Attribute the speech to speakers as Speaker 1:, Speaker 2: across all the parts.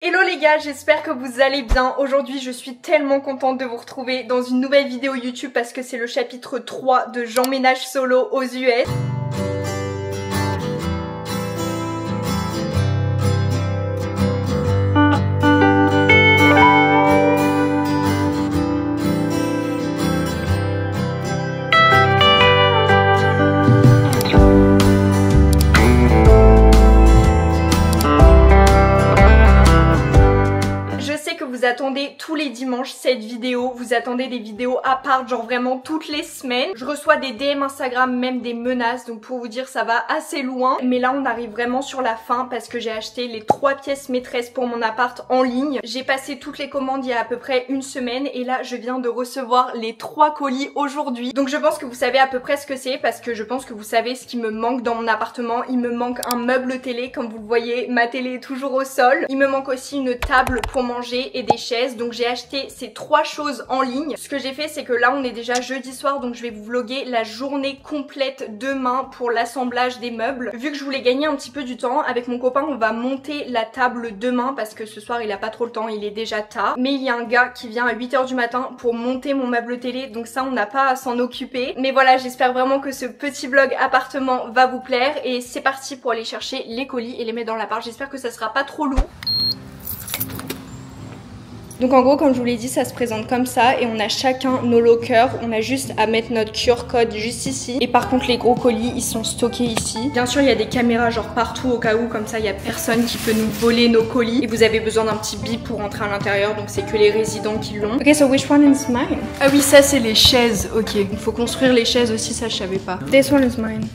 Speaker 1: Hello les gars, j'espère que vous allez bien. Aujourd'hui je suis tellement contente de vous retrouver dans une nouvelle vidéo YouTube parce que c'est le chapitre 3 de J'emménage solo aux US. Vous attendez tous les dimanches cette vidéo, vous attendez des vidéos à part, genre vraiment toutes les semaines. Je reçois des DM Instagram, même des menaces, donc pour vous dire ça va assez loin. Mais là on arrive vraiment sur la fin parce que j'ai acheté les 3 pièces maîtresses pour mon appart en ligne. J'ai passé toutes les commandes il y a à peu près une semaine et là je viens de recevoir les 3 colis aujourd'hui. Donc je pense que vous savez à peu près ce que c'est parce que je pense que vous savez ce qui me manque dans mon appartement. Il me manque un meuble télé, comme vous le voyez, ma télé est toujours au sol. Il me manque aussi une table pour manger et des chaises, donc j'ai acheté ces 3 choses en ligne. Ce que j'ai fait c'est que là on est déjà jeudi soir, donc je vais vous vlogger la journée complète demain pour l'assemblage des meubles. Vu que je voulais gagner un petit peu du temps, avec mon copain on va monter la table demain parce que ce soir il a pas trop le temps, il est déjà tard. Mais il y a un gars qui vient à 8 h du matin pour monter mon meuble télé, donc ça on n'a pas à s'en occuper. Mais voilà, j'espère vraiment que ce petit vlog appartement va vous plaire et c'est parti pour aller chercher les colis et les mettre dans l'appart. J'espère que ça sera pas trop lourd. Donc en gros, comme je vous l'ai dit, ça se présente comme ça et on a chacun nos lockers. On a juste à mettre notre QR code juste ici. Et par contre, les gros colis, ils sont stockés ici. Bien sûr, il y a des caméras genre partout au cas où, comme ça, il n'y a personne qui peut nous voler nos colis. Et vous avez besoin d'un petit bip pour rentrer à l'intérieur, donc c'est que les résidents qui l'ont. Ok, so which one is mine? Ah oui, ça c'est les chaises. Ok, il faut construire les chaises aussi, ça je savais pas. This one is mine.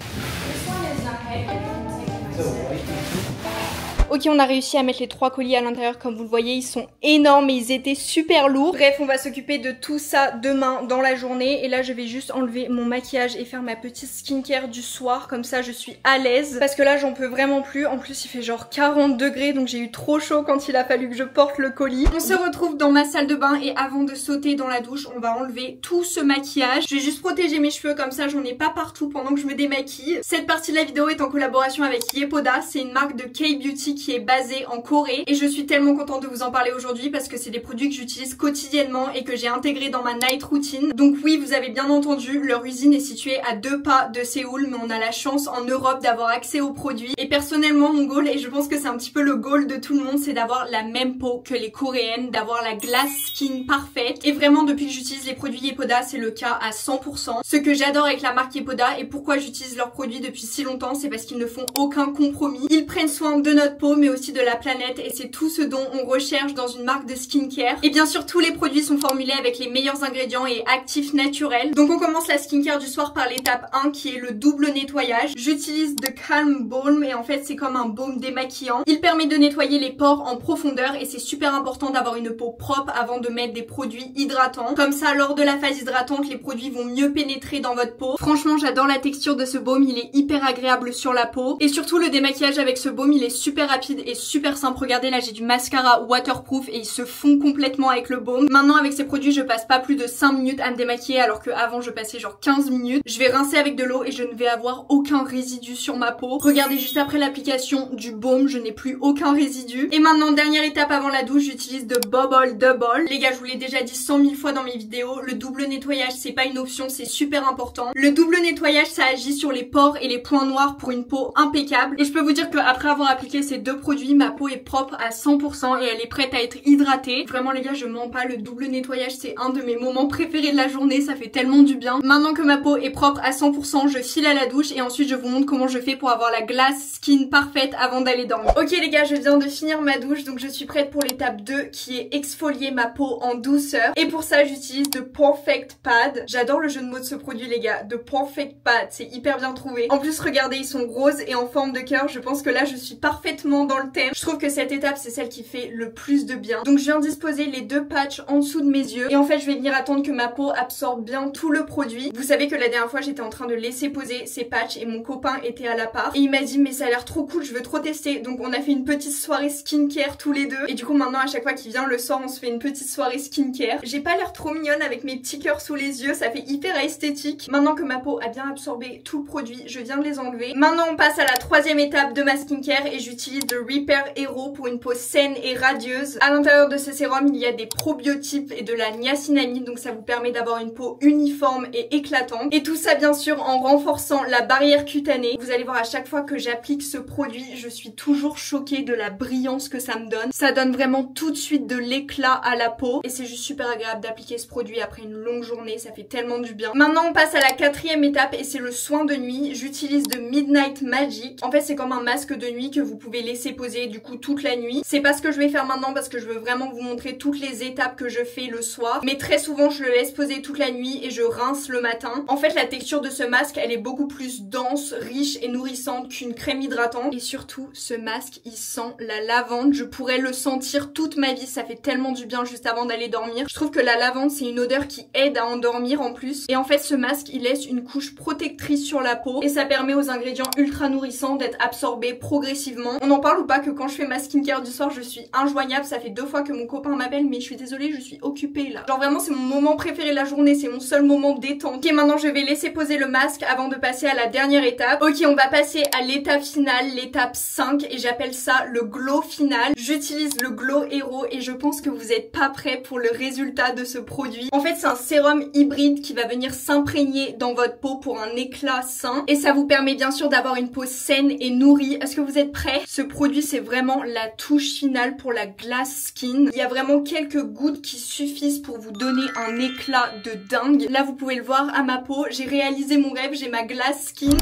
Speaker 1: Ok, on a réussi à mettre les 3 colis à l'intérieur, comme vous le voyez, ils sont énormes et ils étaient super lourds. Bref, on va s'occuper de tout ça demain dans la journée. Et là, je vais juste enlever mon maquillage et faire ma petite skincare du soir. Comme ça, je suis à l'aise. Parce que là, j'en peux vraiment plus. En plus, il fait genre 40 degrés, donc j'ai eu trop chaud quand il a fallu que je porte le colis. On se retrouve dans ma salle de bain et avant de sauter dans la douche, on va enlever tout ce maquillage. Je vais juste protéger mes cheveux, comme ça, j'en ai pas partout pendant que je me démaquille. Cette partie de la vidéo est en collaboration avec Yepoda. C'est une marque de K-Beauty qui est basée en Corée et je suis tellement contente de vous en parler aujourd'hui parce que c'est des produits que j'utilise quotidiennement et que j'ai intégrés dans ma night routine. Donc oui, vous avez bien entendu, leur usine est située à 2 pas de Séoul, mais on a la chance en Europe d'avoir accès aux produits. Et personnellement, mon goal, et je pense que c'est un petit peu le goal de tout le monde, c'est d'avoir la même peau que les coréennes, d'avoir la glass skin parfaite. Et vraiment, depuis que j'utilise les produits Yepoda, c'est le cas à 100%. Ce que j'adore avec la marque Yepoda et pourquoi j'utilise leurs produits depuis si longtemps, c'est parce qu'ils ne font aucun compromis. Ils prennent soin de notre peau, mais aussi de la planète et c'est tout ce dont on recherche dans une marque de skincare. Et bien sûr, tous les produits sont formulés avec les meilleurs ingrédients et actifs naturels. Donc on commence la skincare du soir par l'étape 1 qui est le double nettoyage. J'utilise The Calm Balm et en fait c'est comme un baume démaquillant. Il permet de nettoyer les pores en profondeur et c'est super important d'avoir une peau propre avant de mettre des produits hydratants. Comme ça, lors de la phase hydratante, les produits vont mieux pénétrer dans votre peau. Franchement, j'adore la texture de ce baume, il est hyper agréable sur la peau. Et surtout, le démaquillage avec ce baume, il est super rapide et super simple. Regardez, là j'ai du mascara waterproof et il se fond complètement avec le baume. Maintenant avec ces produits je passe pas plus de 5 minutes à me démaquiller alors qu'avant je passais genre 15 minutes. Je vais rincer avec de l'eau et je ne vais avoir aucun résidu sur ma peau. Regardez, juste après l'application du baume, je n'ai plus aucun résidu. Et maintenant, dernière étape avant la douche, j'utilise de Bubble Double. Les gars, je vous l'ai déjà dit 100 000 fois dans mes vidéos, le double nettoyage c'est pas une option, c'est super important. Le double nettoyage ça agit sur les pores et les points noirs pour une peau impeccable. Et je peux vous dire qu'après avoir appliqué ces deux produits, ma peau est propre à 100% et elle est prête à être hydratée. Vraiment les gars, je mens pas, le double nettoyage c'est un de mes moments préférés de la journée, ça fait tellement du bien. Maintenant que ma peau est propre à 100%, je file à la douche et ensuite je vous montre comment je fais pour avoir la glass skin parfaite avant d'aller dormir. Ok les gars, je viens de finir ma douche, donc je suis prête pour l'étape 2 qui est exfolier ma peau en douceur. Et pour ça j'utilise The Perfect Pad. J'adore le jeu de mots de ce produit les gars, The Perfect Pad, c'est hyper bien trouvé. En plus regardez, ils sont roses et en forme de cœur, je pense que là je suis parfaitement dans le thème. Je trouve que cette étape c'est celle qui fait le plus de bien. Donc je viens disposer les 2 patchs en dessous de mes yeux et en fait je vais venir attendre que ma peau absorbe bien tout le produit. Vous savez que la dernière fois j'étais en train de laisser poser ces patchs et mon copain était à l'appart et il m'a dit mais ça a l'air trop cool, je veux trop tester. Donc on a fait une petite soirée skincare tous les deux et du coup maintenant à chaque fois qu'il vient le soir on se fait une petite soirée skincare. J'ai pas l'air trop mignonne avec mes petits cœurs sous les yeux, ça fait hyper esthétique. Maintenant que ma peau a bien absorbé tout le produit, je viens de les enlever. Maintenant on passe à la 3e étape de ma skincare et j'utilise de Repair Hero pour une peau saine et radieuse. À l'intérieur de ce sérum, il y a des probiotiques et de la niacinamide, donc ça vous permet d'avoir une peau uniforme et éclatante. Et tout ça bien sûr en renforçant la barrière cutanée. Vous allez voir, à chaque fois que j'applique ce produit, je suis toujours choquée de la brillance que ça me donne. Ça donne vraiment tout de suite de l'éclat à la peau et c'est juste super agréable d'appliquer ce produit après une longue journée, ça fait tellement du bien. Maintenant on passe à la quatrième étape et c'est le soin de nuit. J'utilise de Midnight Magic. En fait c'est comme un masque de nuit que vous pouvez laisser poser du coup toute la nuit. C'est pas ce que je vais faire maintenant parce que je veux vraiment vous montrer toutes les étapes que je fais le soir. Mais très souvent je le laisse poser toute la nuit et je rince le matin. En fait la texture de ce masque elle est beaucoup plus dense, riche et nourrissante qu'une crème hydratante. Et surtout ce masque il sent la lavande. Je pourrais le sentir toute ma vie, ça fait tellement du bien juste avant d'aller dormir. Je trouve que la lavande c'est une odeur qui aide à endormir en plus. Et en fait ce masque il laisse une couche protectrice sur la peau et ça permet aux ingrédients ultra nourrissants d'être absorbés progressivement. On en parle ou pas que quand je fais ma skincare du soir je suis injoignable. Ça fait 2 fois que mon copain m'appelle mais je suis désolée je suis occupée là. Genre vraiment c'est mon moment préféré de la journée, c'est mon seul moment détente. Ok maintenant je vais laisser poser le masque avant de passer à la dernière étape. Ok on va passer à l'étape finale, l'étape 5 et j'appelle ça le glow final. J'utilise le Glow Hero et je pense que vous êtes pas prêts pour le résultat de ce produit. En fait c'est un sérum hybride qui va venir s'imprégner dans votre peau pour un éclat sain et ça vous permet bien sûr d'avoir une peau saine et nourrie. Est-ce que vous êtes prêts? Ce produit c'est vraiment la touche finale pour la glass skin. Il y a vraiment quelques gouttes qui suffisent pour vous donner un éclat de dingue. Là vous pouvez le voir à ma peau, j'ai réalisé mon rêve, j'ai ma glass skin.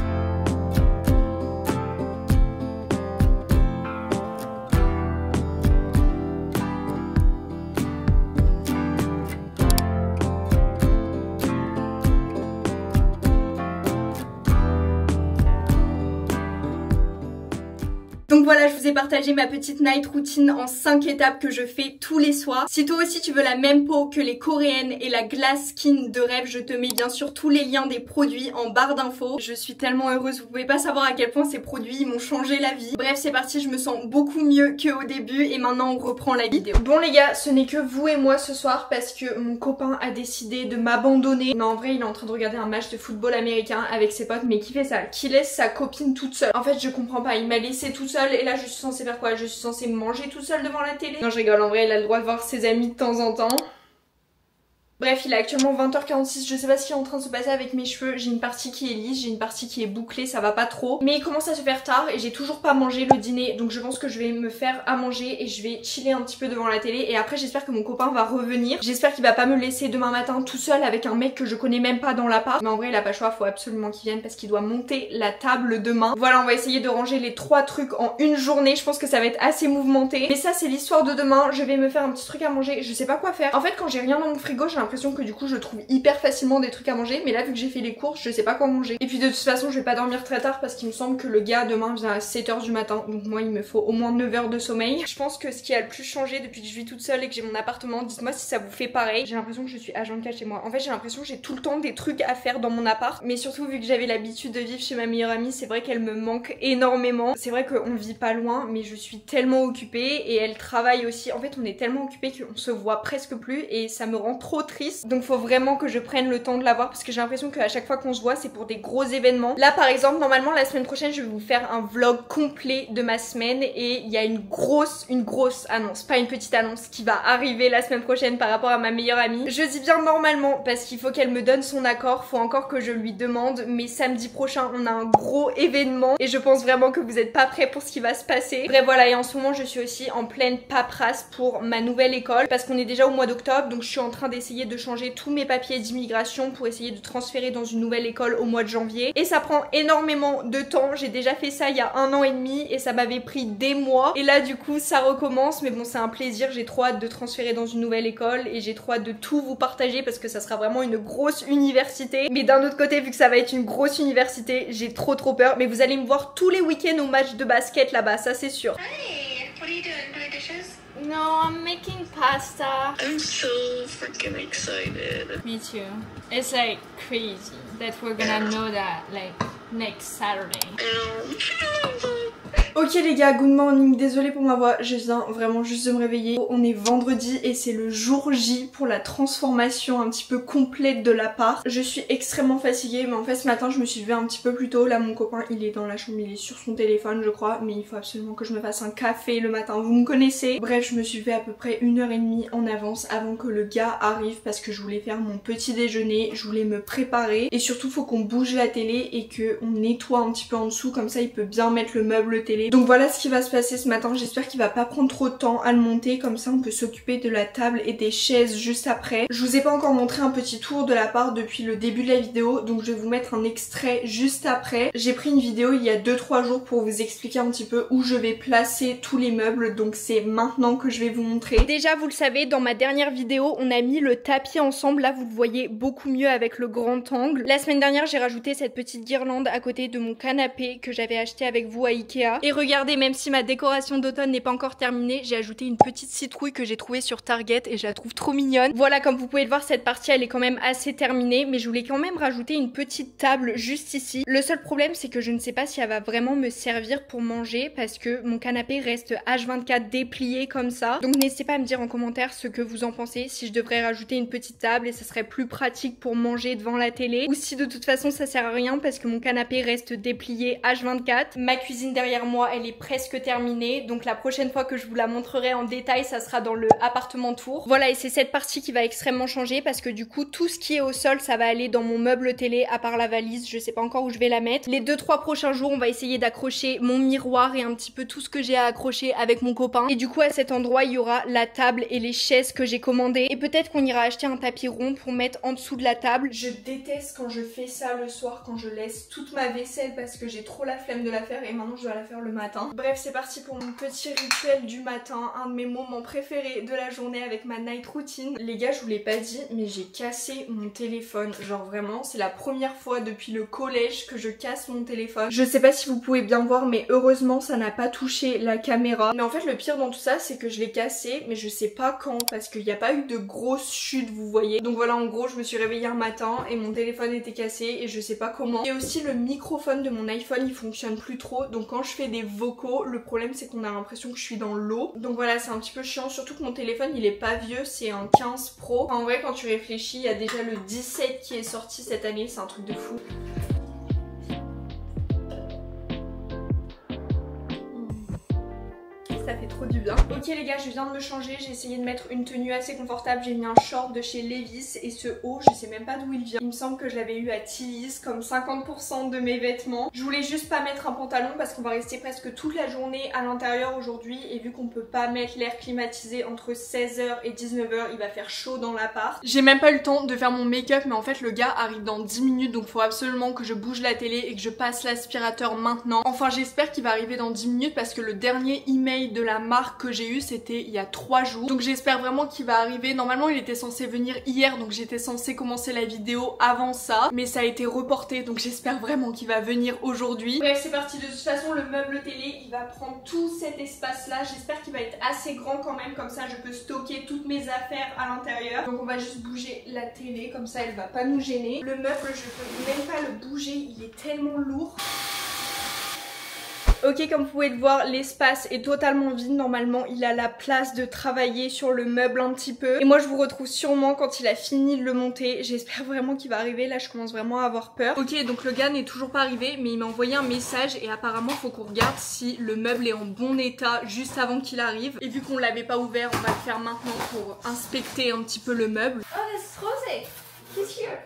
Speaker 1: Donc voilà, je vous ai partagé ma petite night routine en 5 étapes que je fais tous les soirs. Si toi aussi tu veux la même peau que les coréennes et la glass skin de rêve, je te mets bien sûr tous les liens des produits en barre d'infos. Je suis tellement heureuse, vous pouvez pas savoir à quel point ces produits ils m'ont changé la vie. Bref, c'est parti, je me sens beaucoup mieux qu'au début et maintenant on reprend la vidéo. Bon les gars, ce n'est que vous et moi ce soir parce que mon copain a décidé de m'abandonner. Non en vrai, il est en train de regarder un match de football américain avec ses potes, mais qui fait ça? Qui laisse sa copine toute seule. En fait, je comprends pas, il m'a laissé toute seule et là je suis censée faire quoi? Je suis censée manger tout seul devant la télé? Non je rigole, en vrai il a le droit de voir ses amis de temps en temps. Bref, il est actuellement 20h46, je sais pas ce qui est en train de se passer avec mes cheveux, j'ai une partie qui est lisse, j'ai une partie qui est bouclée, ça va pas trop. Mais il commence à se faire tard et j'ai toujours pas mangé le dîner, donc je pense que je vais me faire à manger et je vais chiller un petit peu devant la télé. Et après j'espère que mon copain va revenir, j'espère qu'il va pas me laisser demain matin tout seul avec un mec que je connais même pas dans l'appart. Mais en vrai il a pas le choix, faut absolument qu'il vienne parce qu'il doit monter la table demain. Voilà, on va essayer de ranger les 3 trucs en une journée, je pense que ça va être assez mouvementé. Mais ça c'est l'histoire de demain, je vais me faire un petit truc à manger, je sais pas quoi faire. En fait quand j'ai rien dans mon frigo j'ai l'impression que du coup je trouve hyper facilement des trucs à manger, mais là vu que j'ai fait les courses je sais pas quoi manger. Et puis de toute façon je vais pas dormir très tard parce qu'il me semble que le gars demain vient à 7h du matin, donc moi il me faut au moins 9 heures de sommeil. Je pense que ce qui a le plus changé depuis que je vis toute seule et que j'ai mon appartement, dites-moi si ça vous fait pareil. J'ai l'impression que je suis H24 chez moi. En fait j'ai l'impression que j'ai tout le temps des trucs à faire dans mon appart, mais surtout vu que j'avais l'habitude de vivre chez ma meilleure amie, c'est vrai qu'elle me manque énormément. C'est vrai qu'on vit pas loin, mais je suis tellement occupée et elle travaille aussi. En fait on est tellement occupés qu'on se voit presque plus et ça me rend trop triste. Donc faut vraiment que je prenne le temps de la voir parce que j'ai l'impression qu'à chaque fois qu'on se voit c'est pour des gros événements. Là par exemple normalement la semaine prochaine je vais vous faire un vlog complet de ma semaine et il y a une grosse annonce, pas une petite annonce, qui va arriver la semaine prochaine par rapport à ma meilleure amie. Je dis bien normalement parce qu'il faut qu'elle me donne son accord, faut encore que je lui demande, mais samedi prochain on a un gros événement et je pense vraiment que vous êtes pas prêts pour ce qui va se passer. Bref voilà, et en ce moment je suis aussi en pleine paperasse pour ma nouvelle école parce qu'on est déjà au mois d'octobre, donc je suis en train d'essayer de changer tous mes papiers d'immigration pour essayer de transférer dans une nouvelle école au mois de janvier et ça prend énormément de temps. J'ai déjà fait ça il y a 1 an et demi et ça m'avait pris des mois et là du coup ça recommence, mais bon c'est un plaisir, j'ai trop hâte de transférer dans une nouvelle école et j'ai trop hâte de tout vous partager parce que ça sera vraiment une grosse université. Mais d'un autre côté vu que ça va être une grosse université, j'ai trop peur, mais vous allez me voir tous les week-ends au match de basket là-bas, ça c'est sûr.
Speaker 2: Hey, what are you doing? Doing dishes?
Speaker 1: No, I'm making pasta.
Speaker 2: I'm so freaking excited.
Speaker 1: Me too. It's like crazy that we're gonna know that like next Saturday. Ok les gars, good morning, désolée pour ma voix, je viens vraiment juste de me réveiller. On est vendredi et c'est le jour J pour la transformation un petit peu complète de l'appart. Je suis extrêmement fatiguée, mais en fait ce matin je me suis levée un petit peu plus tôt. Là mon copain il est dans la chambre, il est sur son téléphone je crois, mais il faut absolument que je me fasse un café le matin, vous me connaissez. Bref, je me suis levée à peu près 1h30 en avance avant que le gars arrive parce que je voulais faire mon petit déjeuner, je voulais me préparer et surtout faut qu'on bouge la télé et qu'on nettoie un petit peu en dessous, comme ça il peut bien mettre le meuble télé. Donc voilà ce qui va se passer ce matin, j'espère qu'il va pas prendre trop de temps à le monter, comme ça on peut s'occuper de la table et des chaises juste après. Je vous ai pas encore montré un petit tour de l'appart depuis le début de la vidéo, donc je vais vous mettre un extrait juste après. J'ai pris une vidéo il y a 2-3 jours pour vous expliquer un petit peu où je vais placer tous les meubles, donc c'est maintenant que je vais vous montrer. Déjà vous le savez, dans ma dernière vidéo on a mis le tapis ensemble, là vous le voyez beaucoup mieux avec le grand angle. La semaine dernière j'ai rajouté cette petite guirlande à côté de mon canapé que j'avais acheté avec vous à Ikea. Et regardez, même si ma décoration d'automne n'est pas encore terminée, j'ai ajouté une petite citrouille que j'ai trouvée sur Target et je la trouve trop mignonne. Voilà, comme vous pouvez le voir, cette partie elle est quand même assez terminée, mais je voulais quand même rajouter une petite table juste ici. Le seul problème c'est que je ne sais pas si elle va vraiment me servir pour manger parce que mon canapé reste H24 déplié comme ça. Donc n'hésitez pas à me dire en commentaire ce que vous en pensez, si je devrais rajouter une petite table et ça serait plus pratique pour manger devant la télé, ou si de toute façon ça sert à rien parce que mon canapé reste déplié H24. Ma cuisine derrière moi elle est presque terminée, donc la prochaine fois que je vous la montrerai en détail ça sera dans le appartement tour. Voilà, et c'est cette partie qui va extrêmement changer parce que du coup tout ce qui est au sol ça va aller dans mon meuble télé à part la valise, je sais pas encore où je vais la mettre. Les 2-3 prochains jours on va essayer d'accrocher mon miroir et un petit peu tout ce que j'ai à accrocher avec mon copain, et du coup à cet endroit il y aura la table et les chaises que j'ai commandées, et peut-être qu'on ira acheter un tapis rond pour mettre en dessous de la table. Je déteste quand je fais ça le soir, quand je laisse toute ma vaisselle parce que j'ai trop la flemme de la faire et maintenant je dois la faire le matin. Bref, c'est parti pour mon petit rituel du matin, un de mes moments préférés de la journée avec ma night routine. Les gars, je vous l'ai pas dit, mais j'ai cassé mon téléphone. Genre vraiment, c'est la première fois depuis le collège que je casse mon téléphone. Je sais pas si vous pouvez bien voir, mais heureusement ça n'a pas touché la caméra. Mais en fait le pire dans tout ça c'est que je l'ai cassé, mais je sais pas quand parce qu'il n'y a pas eu de grosse chute, vous voyez. Donc voilà, en gros je me suis réveillée un matin et mon téléphone était cassé et je sais pas comment. Et aussi le microphone de mon iPhone il fonctionne plus trop, donc quand je fais des vocaux, le problème c'est qu'on a l'impression que je suis dans l'eau. Donc voilà, c'est un petit peu chiant, surtout que mon téléphone il est pas vieux, c'est un 15 Pro. En vrai quand tu réfléchis, il y a déjà le 17 qui est sorti cette année, c'est un truc de fou. Ça fait trop du bien. Ok les gars, je viens de me changer, j'ai essayé de mettre une tenue assez confortable, j'ai mis un short de chez Levi's et ce haut, je sais même pas d'où il vient. Il me semble que je l'avais eu à Tilly's, comme 50% de mes vêtements. Je voulais juste pas mettre un pantalon parce qu'on va rester presque toute la journée à l'intérieur aujourd'hui, et vu qu'on peut pas mettre l'air climatisé entre 16h et 19h, il va faire chaud dans l'appart. J'ai même pas eu le temps de faire mon make-up, mais en fait le gars arrive dans 10 minutes, donc faut absolument que je bouge la télé et que je passe l'aspirateur maintenant. Enfin j'espère qu'il va arriver dans 10 minutes parce que le dernier email de la marque que j'ai eu c'était il y a 3 jours, donc j'espère vraiment qu'il va arriver. Normalement il était censé venir hier, donc j'étais censée commencer la vidéo avant ça, mais ça a été reporté, donc j'espère vraiment qu'il va venir aujourd'hui. Bref, c'est parti. De toute façon le meuble télé il va prendre tout cet espace là, j'espère qu'il va être assez grand quand même, comme ça je peux stocker toutes mes affaires à l'intérieur. Donc on va juste bouger la télé, comme ça elle va pas nous gêner. Le meuble je peux même pas le bouger, il est tellement lourd. Ok, comme vous pouvez le voir, l'espace est totalement vide. Normalement, il a la place de travailler sur le meuble un petit peu. Et moi, je vous retrouve sûrement quand il a fini de le monter. J'espère vraiment qu'il va arriver. Là, je commence vraiment à avoir peur. Ok, donc le gars n'est toujours pas arrivé, mais il m'a envoyé un message et apparemment, faut qu'on regarde si le meuble est en bon état juste avant qu'il arrive. Et vu qu'on l'avait pas ouvert, on va le faire maintenant pour inspecter un petit peu le meuble. Oh, c'est Rosé. Qu'est-ce qu'il y a?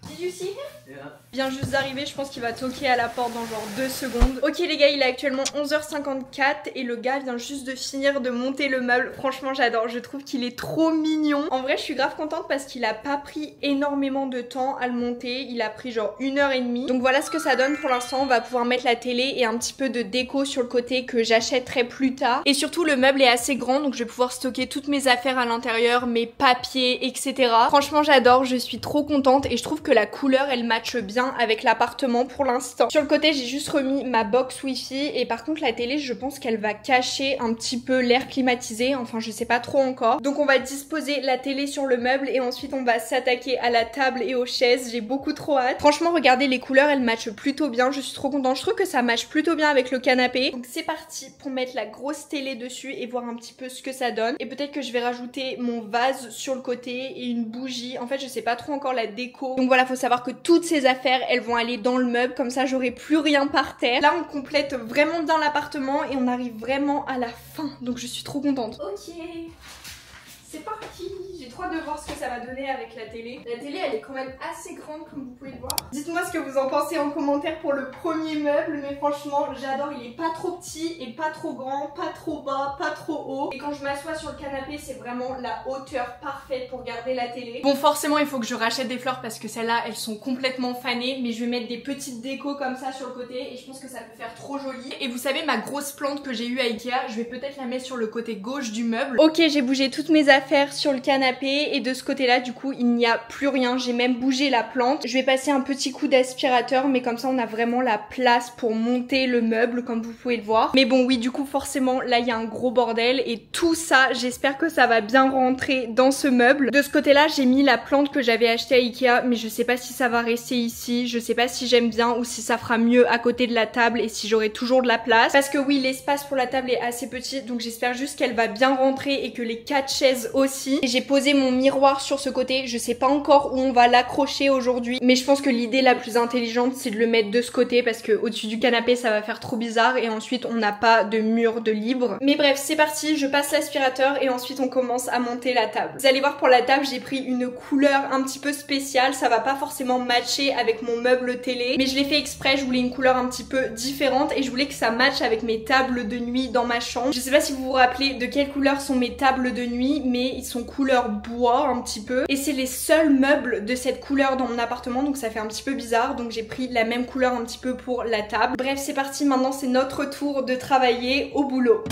Speaker 1: Did you see him? Yeah. Vient juste d'arriver, je pense qu'il va toquer à la porte dans genre 2 secondes. Ok les gars, il est actuellement 11h54 et le gars vient juste de finir de monter le meuble. Franchement j'adore, je trouve qu'il est trop mignon. En vrai je suis grave contente parce qu'il a pas pris énormément de temps à le monter. Il a pris genre 1h30. Donc voilà ce que ça donne pour l'instant. On va pouvoir mettre la télé et un petit peu de déco sur le côté que j'achèterai plus tard. Et surtout le meuble est assez grand, donc je vais pouvoir stocker toutes mes affaires à l'intérieur, mes papiers, etc. Franchement j'adore, je suis trop contente et je trouve que la couleur elle matche bien avec l'appartement pour l'instant. Sur le côté j'ai juste remis ma box wifi et par contre la télé je pense qu'elle va cacher un petit peu l'air climatisé, enfin je sais pas trop encore. Donc on va disposer la télé sur le meuble et ensuite on va s'attaquer à la table et aux chaises, j'ai beaucoup trop hâte. Franchement regardez les couleurs elles matchent plutôt bien, je suis trop contente, je trouve que ça matche plutôt bien avec le canapé. Donc c'est parti pour mettre la grosse télé dessus et voir un petit peu ce que ça donne. Et peut-être que je vais rajouter mon vase sur le côté et une bougie, en fait je sais pas trop encore la déco. Donc voilà, faut savoir que toutes ces affaires elles vont aller dans le meuble, comme ça j'aurai plus rien par terre. Là on complète vraiment bien l'appartement et on arrive vraiment à la fin, donc je suis trop contente. Ok, c'est parti, j'ai trop hâte de voir ce que ça va donner avec la télé. La télé elle est quand même assez grande comme vous pouvez le voir. Dites-moi ce que vous en pensez en commentaire pour le premier meuble, mais franchement j'adore, il est pas trop petit et pas trop grand, pas trop bas, pas trop haut. Et quand je m'assois sur le canapé c'est vraiment la hauteur parfaite pour garder la télé. Bon forcément il faut que je rachète des fleurs parce que celles-là elles sont complètement fanées, mais je vais mettre des petites décos comme ça sur le côté et je pense que ça peut faire trop joli. Et vous savez ma grosse plante que j'ai eue à Ikea, je vais peut-être la mettre sur le côté gauche du meuble. Ok, j'ai bougé toutes mes affaires sur le canapé et de ce côté là du coup il n'y a plus rien, j'ai même bougé la plante. Je vais passer un petit coup d'aspirateur mais comme ça on a vraiment la place pour monter le meuble comme vous pouvez le voir. Mais bon oui du coup forcément là il y a un gros bordel et tout ça j'espère que ça va bien rentrer dans ce meuble. De ce côté là j'ai mis la plante que j'avais achetée à Ikea mais je sais pas si ça va rester ici, je sais pas si j'aime bien ou si ça fera mieux à côté de la table et si j'aurai toujours de la place. Parce que oui l'espace pour la table est assez petit donc j'espère juste qu'elle va bien rentrer et que les 4 chaises aussi. J'ai posé mon miroir sur ce côté, je sais pas encore où on va l'accrocher aujourd'hui mais je pense que l'idée la plus intelligente c'est de le mettre de ce côté parce que au-dessus du canapé ça va faire trop bizarre et ensuite on n'a pas de mur de libre. Mais bref c'est parti, je passe l'aspirateur et ensuite on commence à monter la table. Vous allez voir pour la table j'ai pris une couleur un petit peu spéciale, ça va pas forcément matcher avec mon meuble télé mais je l'ai fait exprès, je voulais une couleur un petit peu différente et je voulais que ça matche avec mes tables de nuit dans ma chambre. Je sais pas si vous vous rappelez de quelle couleur sont mes tables de nuit mais ils sont couleur bois un petit peu et c'est les seuls meubles de cette couleur dans mon appartement donc ça fait un petit peu bizarre donc j'ai pris la même couleur un petit peu pour la table. Bref c'est parti, maintenant c'est notre tour de travailler au boulot.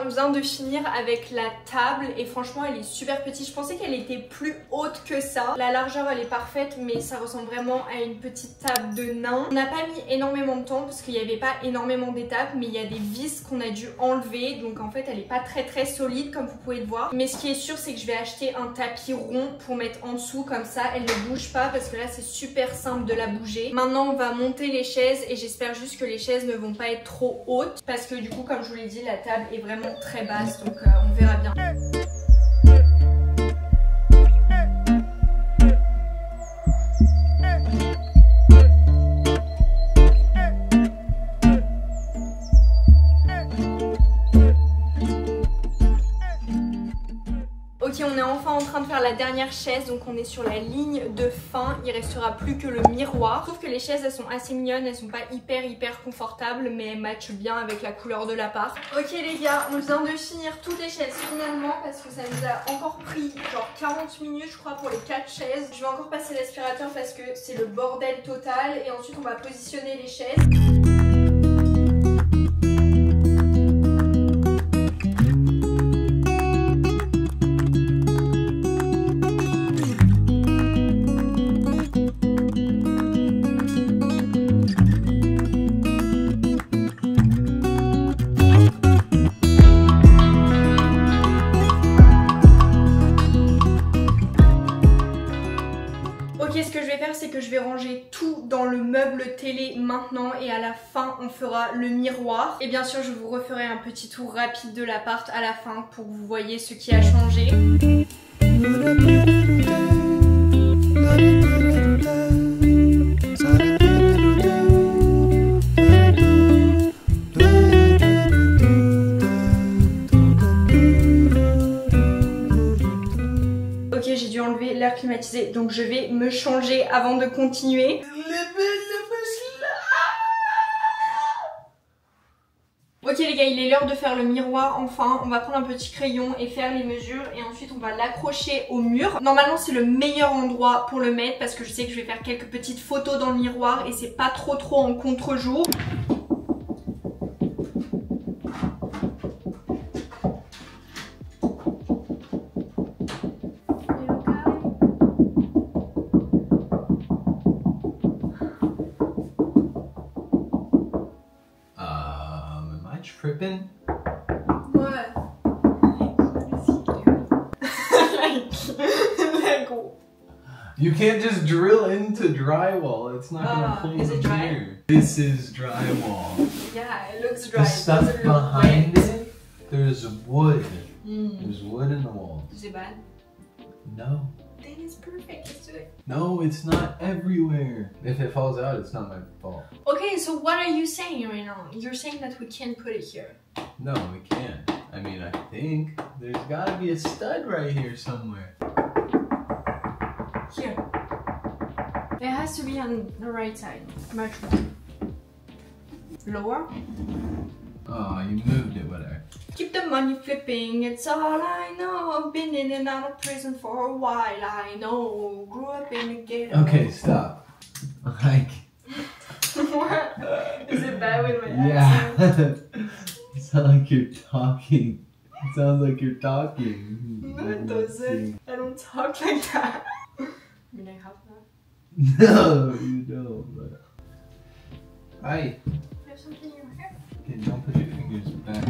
Speaker 1: On vient de finir avec la table et franchement elle est super petite. Je pensais qu'elle était plus haute que ça. La largeur elle est parfaite mais ça ressemble vraiment à une petite table de nain. On n'a pas mis énormément de temps parce qu'il n'y avait pas énormément d'étapes mais il y a des vis qu'on a dû enlever donc en fait elle est pas très solide comme vous pouvez le voir. Mais ce qui est sûr c'est que je vais acheter un tapis rond pour mettre en dessous comme ça elle ne bouge pas parce que là c'est super simple de la bouger. Maintenant on va monter les chaises et j'espère juste que les chaises ne vont pas être trop hautes parce que du coup comme je vous l'ai dit la table est vraiment très basse donc on verra bien. Ok, on est enfin en train de faire la dernière chaise, donc on est sur la ligne de fin, il restera plus que le miroir. Je trouve que les chaises elles sont assez mignonnes, elles sont pas hyper confortables mais elles matchent bien avec la couleur de l'appart. Ok les gars, on vient de finir toutes les chaises finalement parce que ça nous a encore pris genre 40 minutes je crois pour les 4 chaises. Je vais encore passer l'aspirateur parce que c'est le bordel total et ensuite on va positionner les chaises. C'est que je vais ranger tout dans le meuble télé maintenant et à la fin on fera le miroir et bien sûr je vous referai un petit tour rapide de l'appart à la fin pour que vous voyez ce qui a changé. je vais me changer avant de continuer. Ok les gars, il est l'heure de faire le miroir enfin. On va prendre un petit crayon et faire les mesures et ensuite on va l'accrocher au mur. Normalement c'est le meilleur endroit pour le mettre parce que je sais que je vais faire quelques petites photos dans le miroir et c'est pas trop en contre-jour.
Speaker 3: Tripping?
Speaker 1: What? Lego.
Speaker 3: You can't just drill into drywall. It's not gonna pull
Speaker 1: is it
Speaker 3: from
Speaker 1: dry?
Speaker 3: here. This is drywall.
Speaker 1: Yeah, it looks dry.
Speaker 3: The stuff behind it, there's wood. There's wood in the walls.
Speaker 1: Is it bad?
Speaker 3: No.
Speaker 1: Then it's perfect. Let's do it.
Speaker 3: No, it's not everywhere. If it falls out, it's not my fault.
Speaker 1: Okay, so what are you saying right now? You're saying that we can't put it here.
Speaker 3: No, we can't. I mean, I think there's gotta be a stud right here somewhere.
Speaker 1: Here. It has to be on the right side. Much more. Lower.
Speaker 3: Oh, you moved it, whatever.
Speaker 1: Keep the money flipping, it's all I know. Been in and out of prison for a while, I know. Grew up in the ghetto.
Speaker 3: Okay, stop. Like.
Speaker 1: What? Is it bad with my
Speaker 3: Yeah.
Speaker 1: accent?
Speaker 3: It sounds like you're talking. It sounds like you're talking.
Speaker 1: No, it doesn't. I don't talk like that. I mean, I have that.
Speaker 3: No, you don't. But... Hi.
Speaker 1: You have something in your hair?
Speaker 3: Okay, don't put your fingers back.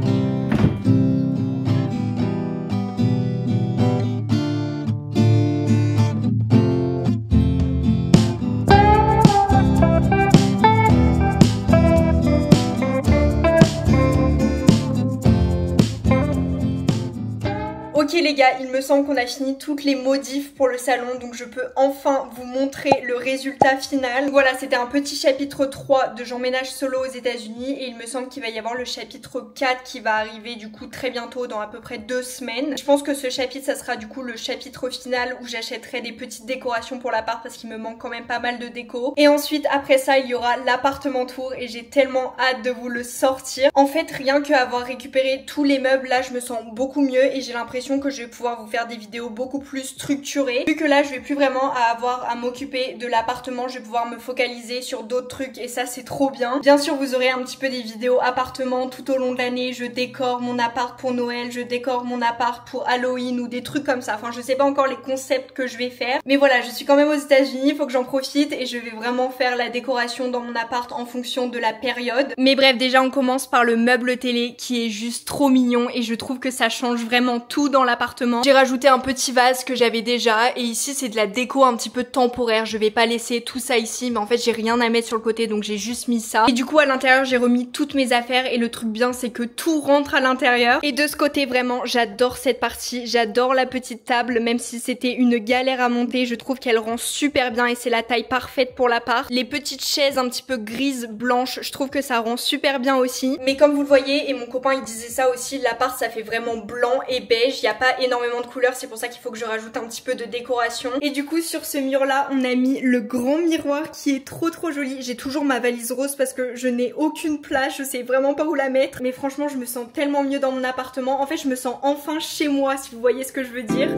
Speaker 1: Ok les gars, il me semble qu'on a fini toutes les modifs pour le salon, donc je peux enfin vous montrer le résultat final. Voilà, c'était un petit chapitre 3 de J'emménage solo aux États-Unis et il me semble qu'il va y avoir le chapitre 4 qui va arriver du coup très bientôt, dans à peu près 2 semaines. Je pense que ce chapitre, ça sera du coup le chapitre final où j'achèterai des petites décorations pour l'appart parce qu'il me manque quand même pas mal de déco. Et ensuite, après ça, il y aura l'appartement tour et j'ai tellement hâte de vous le sortir. En fait, rien qu'avoir récupéré tous les meubles, là, je me sens beaucoup mieux et j'ai l'impression que je vais pouvoir vous faire des vidéos beaucoup plus structurées. Vu que là je vais plus vraiment avoir à m'occuper de l'appartement, je vais pouvoir me focaliser sur d'autres trucs et ça c'est trop bien. Bien sûr vous aurez un petit peu des vidéos appartement tout au long de l'année, je décore mon appart pour Noël, je décore mon appart pour Halloween ou des trucs comme ça. Enfin je sais pas encore les concepts que je vais faire, mais voilà, je suis quand même aux États-Unis, il faut que j'en profite et je vais vraiment faire la décoration dans mon appart en fonction de la période. Mais bref, déjà on commence par le meuble télé qui est juste trop mignon et je trouve que ça change vraiment tout dans l'appartement. J'ai rajouté un petit vase que j'avais déjà et ici c'est de la déco un petit peu temporaire, je vais pas laisser tout ça ici mais en fait j'ai rien à mettre sur le côté donc j'ai juste mis ça. Et du coup à l'intérieur j'ai remis toutes mes affaires et le truc bien c'est que tout rentre à l'intérieur. Et de ce côté vraiment j'adore cette partie, j'adore la petite table même si c'était une galère à monter, je trouve qu'elle rend super bien et c'est la taille parfaite pour l'appart. Les petites chaises un petit peu grises, blanches, je trouve que ça rend super bien aussi. Mais comme vous le voyez et mon copain il disait ça aussi, l'appart ça fait vraiment blanc et beige, il n'y a pas énormément de couleurs, c'est pour ça qu'il faut que je rajoute un petit peu de décoration. Et du coup sur ce mur là on a mis le grand miroir qui est trop joli. J'ai toujours ma valise rose parce que je n'ai aucune place, je sais vraiment pas où la mettre, mais franchement je me sens tellement mieux dans mon appartement. En fait je me sens enfin chez moi si vous voyez ce que je veux dire.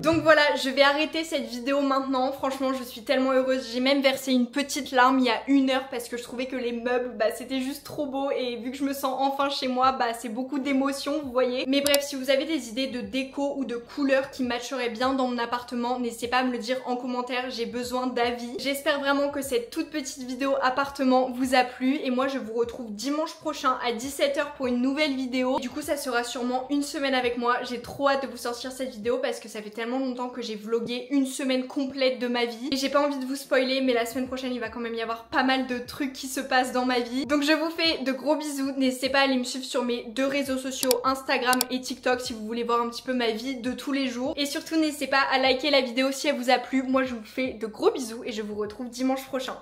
Speaker 1: Donc voilà, je vais arrêter cette vidéo maintenant. Franchement, je suis tellement heureuse. J'ai même versé une petite larme il y a 1 heure parce que je trouvais que les meubles, c'était juste trop beau. Et vu que je me sens enfin chez moi, c'est beaucoup d'émotions, vous voyez. Mais bref, si vous avez des idées de déco ou de couleurs qui matcheraient bien dans mon appartement, n'hésitez pas à me le dire en commentaire. J'ai besoin d'avis. J'espère vraiment que cette toute petite vidéo appartement vous a plu. Et moi, je vous retrouve dimanche prochain à 17 h pour une nouvelle vidéo. Du coup, ça sera sûrement une semaine avec moi. J'ai trop hâte de vous sortir cette vidéo parce que ça fait tellement longtemps que que j'ai vlogué une semaine complète de ma vie. Et j'ai pas envie de vous spoiler, mais la semaine prochaine il va quand même y avoir pas mal de trucs qui se passent dans ma vie. Donc je vous fais de gros bisous, n'hésitez pas à aller me suivre sur mes 2 réseaux sociaux, Instagram et TikTok, si vous voulez voir un petit peu ma vie de tous les jours. Et surtout n'hésitez pas à liker la vidéo si elle vous a plu. Moi je vous fais de gros bisous et je vous retrouve dimanche prochain.